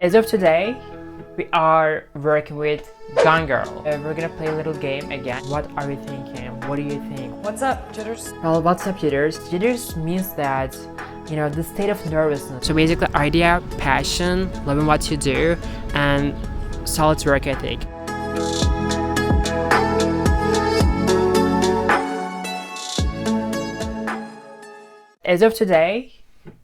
As of today, we are working with Gone Girl. We're gonna play a little game again. What are you thinking? What do you think? What's up, Jitters? Well, what's up, jitters? Jitters means that, the state of nervousness. So basically, idea, passion, loving what you do, and solid work ethic. As of today,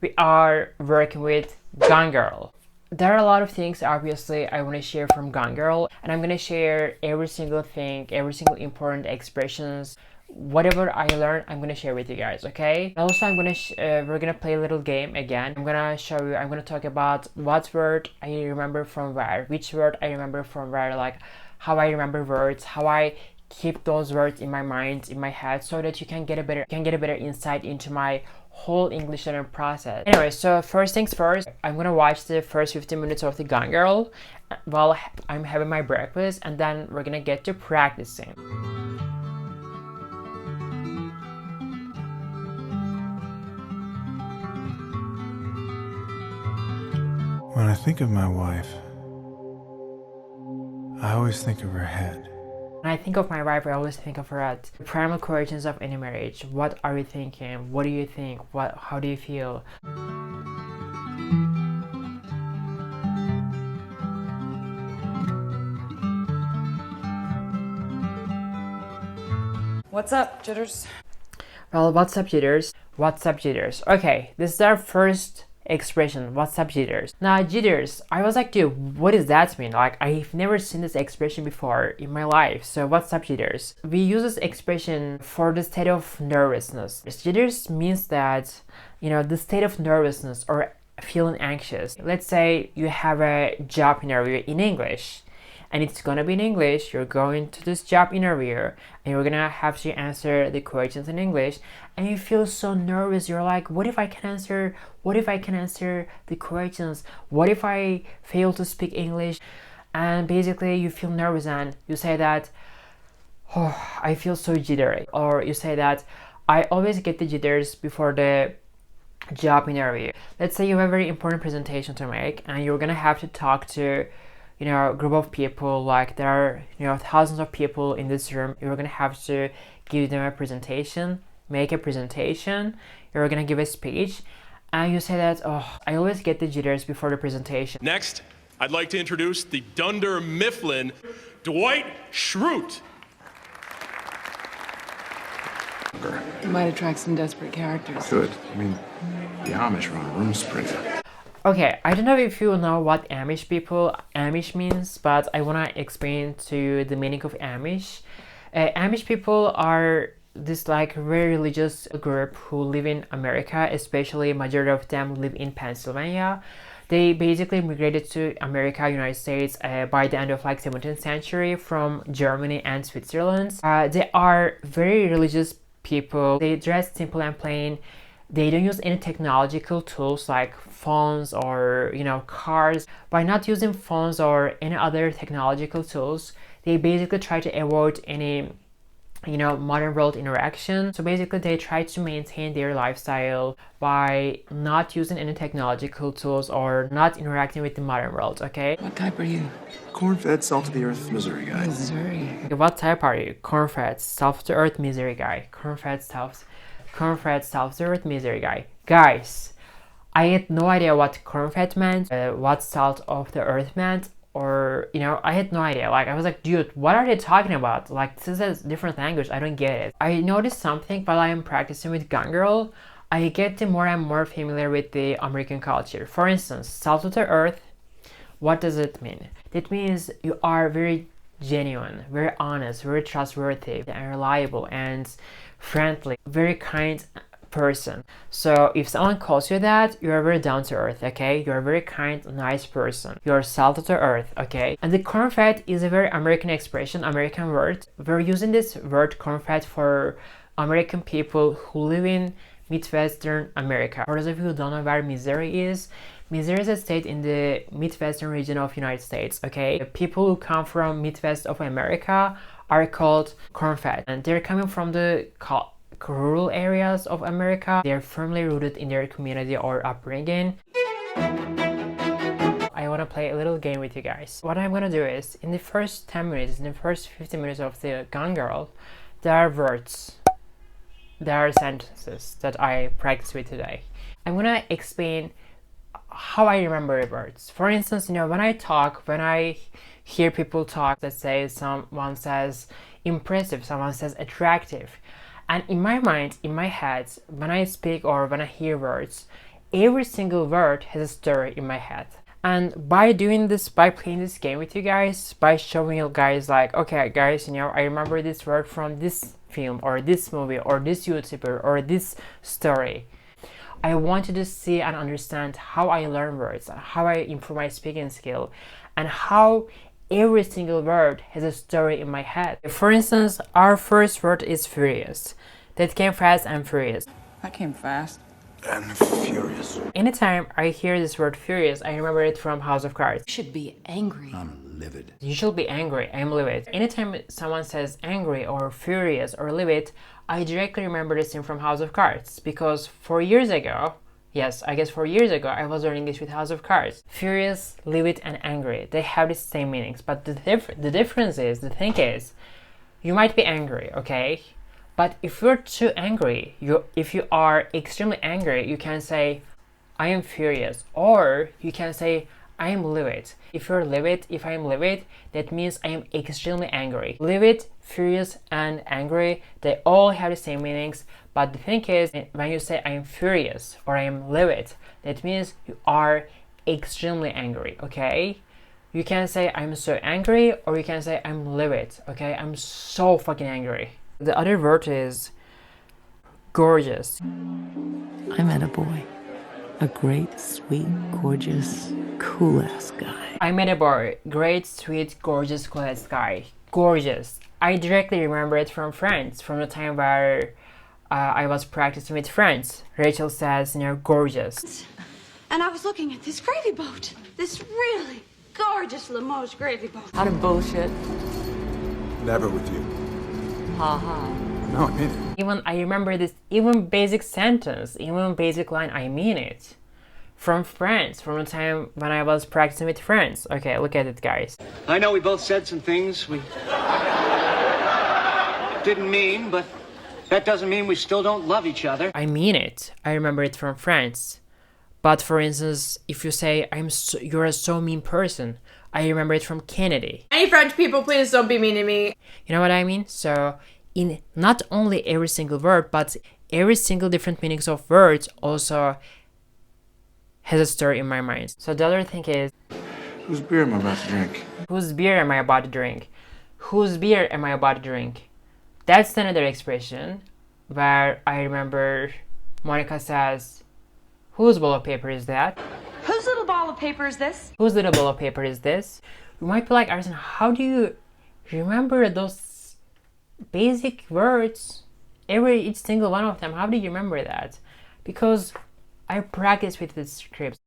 we are working with Gone Girl. There are a lot of things, obviously, I want to share from Gone Girl, and I'm going to share every single thing, every single important expressions, whatever I learned, I'm going to share with you guys, okay? Also, we're going to play a little game again. I'm going to talk about what word I remember from where, which word I remember from where, like how I remember words, how I keep those words in my mind, in my head, so that you can get a better insight into my whole English learning process. Anyway, so first things first, I'm gonna watch the first 15 minutes of the Gone Girl while I'm having my breakfast, and then we're gonna get to practicing. When I think of my wife, I always think of her head. When I think of my wife, I always think of her at the primal questions of any marriage. What are you thinking? What do you think? How do you feel? What's up, Jitters? Well, what's up, jitters? What's up, jitters? Okay, this is our first expression. What's up, jitters? Now, jitters, I was like, dude, what does that mean? Like, I've never seen this expression before in my life. So what's up, jitters? We use this expression for the state of nervousness. Jitters means that, the state of nervousness or feeling anxious. Let's say you have a job interview in English, and it's gonna be in English. You're going to this job interview, and you're gonna have to answer the questions in English, and you feel so nervous. You're like, what if I can answer the questions? What if I fail to speak English? And basically you feel nervous, and you say that, oh, I feel so jittery. Or you say that, I always get the jitters before the job interview. Let's say you have a very important presentation to make, and you're gonna have to talk to a group of people. Like, there are thousands of people in this room. You're gonna have to give them a presentation, make a presentation. You're gonna give a speech, and you say that, oh, I always get the jitters before the presentation. Next, I'd like to introduce the Dunder Mifflin, Dwight Schrute. You might attract some desperate characters. Good. I mean, the Amish are on a room sprinter. Okay, I don't know if you know what Amish means, but I want to explain to you the meaning of Amish. Amish people are this like very religious group who live in America, especially majority of them live in Pennsylvania. They basically migrated to America, United States, by the end of 17th century from Germany and Switzerland. They are very religious people. They dress simple and plain. They don't use any technological tools like phones or cars. By not using phones or any other technological tools, they basically try to avoid any modern world interaction. So basically they try to maintain their lifestyle by not using any technological tools or not interacting with the modern world. Okay, What type are you? Corn-fed, salt-of-the-earth Missouri guy. Missouri. what type are you? Corn-fed, self-to-earth Missouri guy. Corn-fed, self-to-earth Missouri guy. Guys, I had no idea what corn-fed meant, what salt of the earth meant, or I had no idea. Like, I was like, dude, what are they talking about? Like, this is a different language, I don't get it. I noticed something while I am practicing with Gone Girl. I get more and more familiar with the American culture. For instance, salt of the earth, what does it mean? It means you are very genuine, very honest, very trustworthy, and reliable, and friendly, very kind person. So if someone calls you that, you are very down to earth, okay? You're a very kind, nice person. You're salt of the earth, okay? And the corn-fed is a very American expression, American word. We're using this word corn-fed for American people who live in Midwestern America. For those of you who don't know where Missouri is a state in the Midwestern region of United States, okay? The people who come from Midwest of America are called corn-fed, and they're coming from the rural areas of America. They're firmly rooted in their community or upbringing. I want to play a little game with you guys. What I'm gonna do is, in the first 10 minutes, in the first 15 minutes of the Gone Girl, there are words, there are sentences that I practice with today. I'm gonna explain how I remember words. For instance, you know, when I talk, when I hear people talk, let's say someone says impressive, someone says attractive, and in my mind, in my head, when I speak or when I hear words, every single word has a story in my head. And by doing this, by playing this game with you guys, by showing you guys like, okay guys, you know, I remember this word from this film or this movie or this YouTuber or this story. I want you to see and understand how I learn words, how I improve my speaking skill, and how every single word has a story in my head. For instance, our first word is furious. That came fast and furious. That came fast. And furious. Anytime I hear this word furious, I remember it from House of Cards. You should be angry. I'm livid. You should be angry, I'm livid. Anytime someone says angry or furious or livid, I directly remember the scene from House of Cards, because 4 years ago, yes, I guess 4 years ago, I was learning English with House of Cards. Furious, livid, and angry, they have the same meanings, but the difference is, the thing is, you might be angry, okay? But if you're too angry, if you are extremely angry, you can say, I am furious, or you can say, I am livid. If you're livid, if I am livid, that means I am extremely angry. Livid, furious, and angry, they all have the same meanings, but the thing is, when you say I am furious or I am livid, that means you are extremely angry, okay? You can say I'm so angry, or you can say I'm livid, okay? I'm so fucking angry. The other word is gorgeous. I met a boy. A great, sweet, gorgeous, cool-ass guy. I met a boy. Great, sweet, gorgeous, cool-ass guy. Gorgeous. I directly remember it from Friends, from the time where I was practicing with Friends. Rachel says, you know, gorgeous. And I was looking at this gravy boat. This really gorgeous Limoges gravy boat. Out of bullshit. Never with you. Ha ha. No, I mean it. Even I remember this, even basic sentence, even basic line, I mean it. From Friends, from the time when I was practicing with Friends. Okay, look at it, guys. I know we both said some things we didn't mean, but that doesn't mean we still don't love each other. I mean it. I remember it from Friends. But for instance, if you say you're a so mean person, I remember it from Kennedy. Any French people, please don't be mean to me. You know what I mean? So in not only every single word, but every single different meanings of words also has a story in my mind. So the other thing is, Whose beer am I about to drink? whose beer am I about to drink? Whose beer am I about to drink? That's another expression where I remember Monica says, whose ball of paper is that? Whose little ball of paper is this? Whose little ball of paper is this? You might be like, Arsen, how do you remember those basic words? Each single one of them, how do you remember that? Because I practice with the scripts.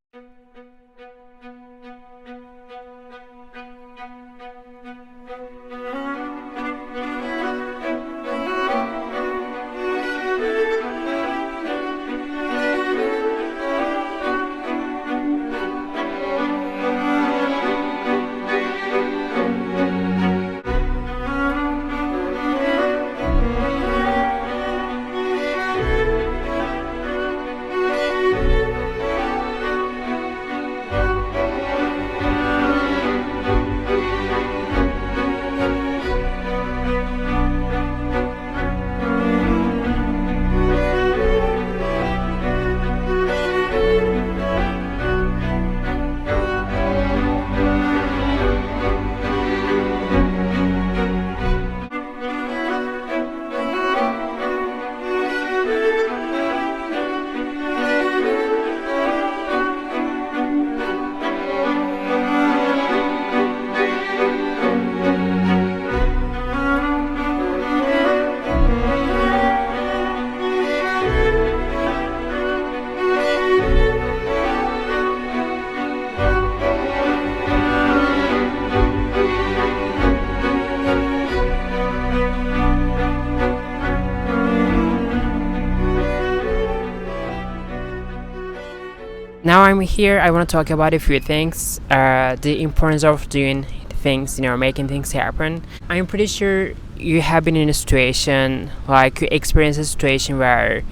I'm here. I want to talk about a few things. The importance of doing things, making things happen. I'm pretty sure you have been in a situation, like you experienced a situation where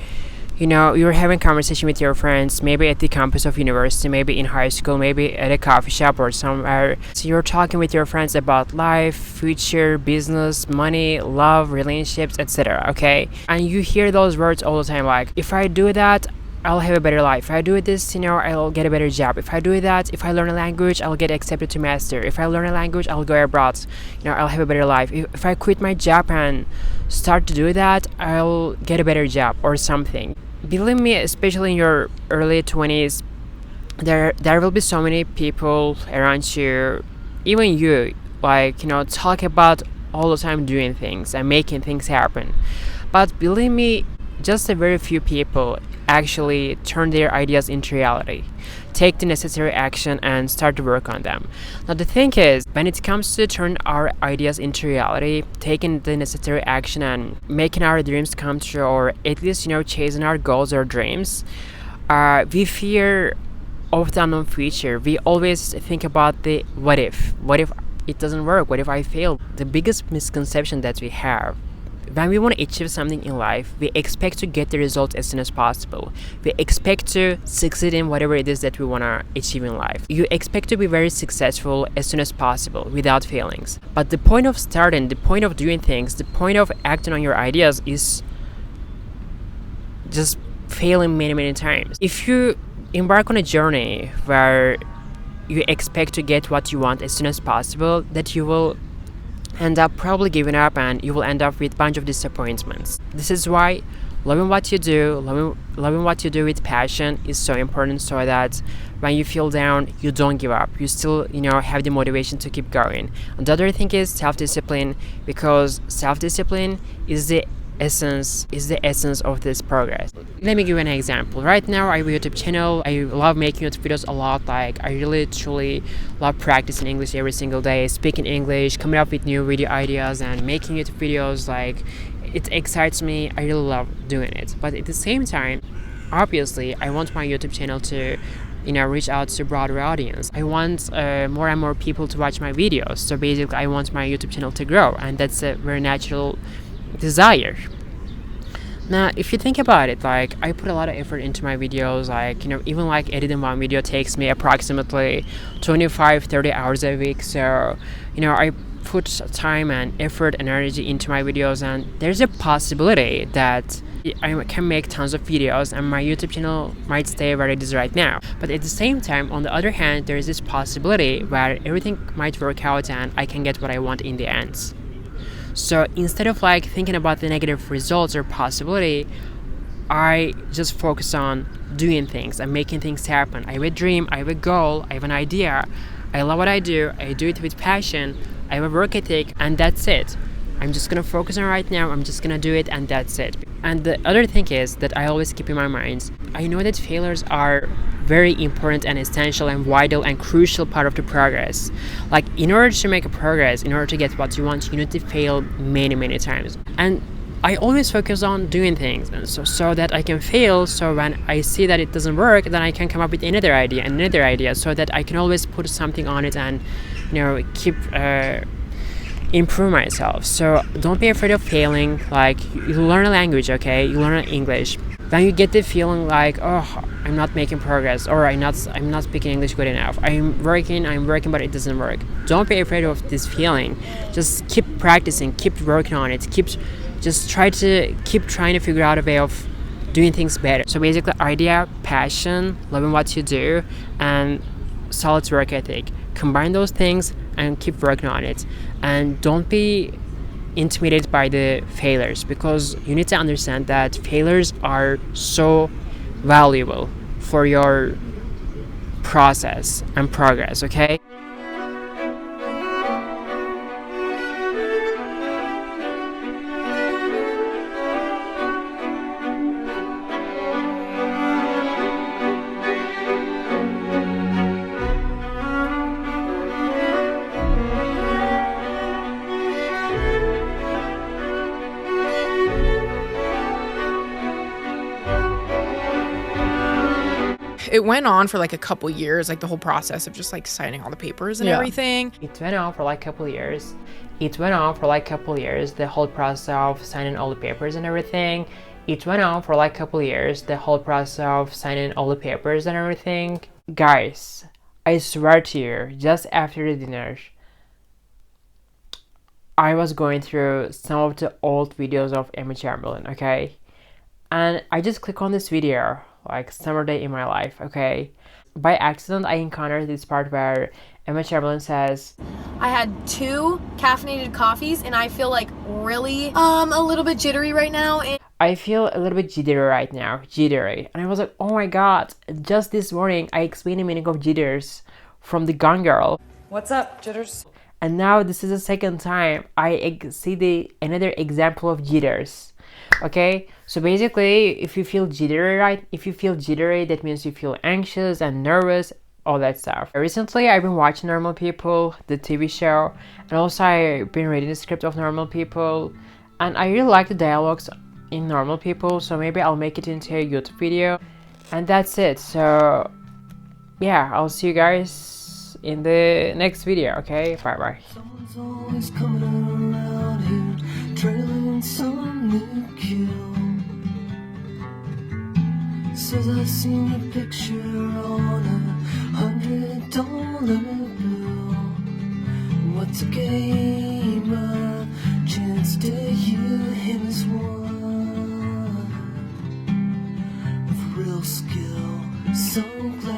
you're having conversation with your friends, maybe at the campus of university, maybe in high school, maybe at a coffee shop or somewhere. So you're talking with your friends about life, future, business, money, love, relationships, etc. Okay, and you hear those words all the time, like, if I do that, I'll have a better life. If I do this, I'll get a better job. If I do that, if I learn a language, I'll get accepted to master. If I learn a language, I'll go abroad. I'll have a better life. If I quit my job and start to do that, I'll get a better job or something. Believe me, especially in your early 20s, there will be so many people around you, even you, talk about all the time doing things and making things happen. But believe me, just a very few people actually turn their ideas into reality, take the necessary action and start to work on them. Now the thing is, when it comes to turn our ideas into reality, taking the necessary action and making our dreams come true, or at least chasing our goals or dreams, we fear of the unknown future. We always think about the what if it doesn't work, what if I fail. The biggest misconception that we have, when we want to achieve something in life, we expect to get the result as soon as possible. We expect to succeed in whatever it is that we want to achieve in life. You expect to be very successful as soon as possible without failings. But the point of starting, the point of doing things, the point of acting on your ideas is just failing many, many times. If you embark on a journey where you expect to get what you want as soon as possible, that you will end up probably giving up and you will end up with a bunch of disappointments. This is why loving what you do, loving what you do with passion is so important, so that when you feel down, you don't give up. You still, have the motivation to keep going. And the other thing is self-discipline, because self-discipline is the essence of this progress. Let me give you an example. Right now I have a YouTube channel. I love making YouTube videos a lot. Like, I really truly love practicing English every single day, speaking English, coming up with new video ideas and making YouTube videos. Like, it excites me. I really love doing it. But at the same time, obviously I want my YouTube channel to reach out to a broader audience. I want more and more people to watch my videos. So basically I want my YouTube channel to grow, and that's a very natural desire. Now if you think about it, like, I put a lot of effort into my videos. Like, even like editing one video takes me approximately 25-30 hours a week. So I put time and effort and energy into my videos, and there's a possibility that I can make tons of videos and my YouTube channel might stay where it is right now. But at the same time, on the other hand, there is this possibility where everything might work out and I can get what I want in the end. So instead of thinking about the negative results or possibility, I just focus on doing things and making things happen. I have a dream, I have a goal, I have an idea, I love what I do it with passion, I have a work ethic, and that's it. I'm just gonna focus on right now, I'm just gonna do it, and that's it. And the other thing is that I always keep in my mind, I know that failures are very important and essential and vital and crucial part of the progress. Like, in order to make a progress, in order to get what you want, you need to fail many, many times. And I always focus on doing things, and so that I can fail, so when I see that it doesn't work, then I can come up with another idea, so that I can always put something on it and keep improve myself. So don't be afraid of failing. Like, you learn a language, okay, you learn English. When you get the feeling like, oh, I'm not making progress, or I'm not speaking English good enough, I'm working but it doesn't work, don't be afraid of this feeling. Just keep practicing, keep working on it, keep trying to figure out a way of doing things better. So basically, idea, passion, loving what you do, and solid work ethic, combine those things and keep working on it. And don't be intimidated by the failures, because you need to understand that failures are so valuable for your process and progress, okay? It went on for like a couple years, like the whole process of just like signing all the papers and everything. It went on for like a couple years. It went on for like a couple years, the whole process of signing all the papers and everything. It went on for like a couple years, the whole process of signing all the papers and everything. Guys, I swear to you, just after the dinner, I was going through some of the old videos of Emma Chamberlain, okay? And I just click on this video, like Summer Day in My Life, okay? By accident, I encountered this part where Emma Chamberlain says, I had 2 caffeinated coffees and I feel like really a little bit jittery right now. And I feel a little bit jittery right now, jittery. And I was like, oh my god, just this morning I explained the meaning of jitters from the Gone Girl. What's up, jitters? And now this is the second time I see another example of jitters. Okay, so basically, if you feel jittery, right? If you feel jittery, that means you feel anxious and nervous, all that stuff. Recently, I've been watching Normal People, the TV show, and also I've been reading the script of Normal People, and I really like the dialogues in Normal People, so maybe I'll make it into a YouTube video. And that's it. So yeah, I'll see you guys in the next video. Okay, bye bye. Someone's always coming around here, trailing some new kill. Says I seen your picture on $100 bill. What's a game? A chance to you him as one with real skill. So glad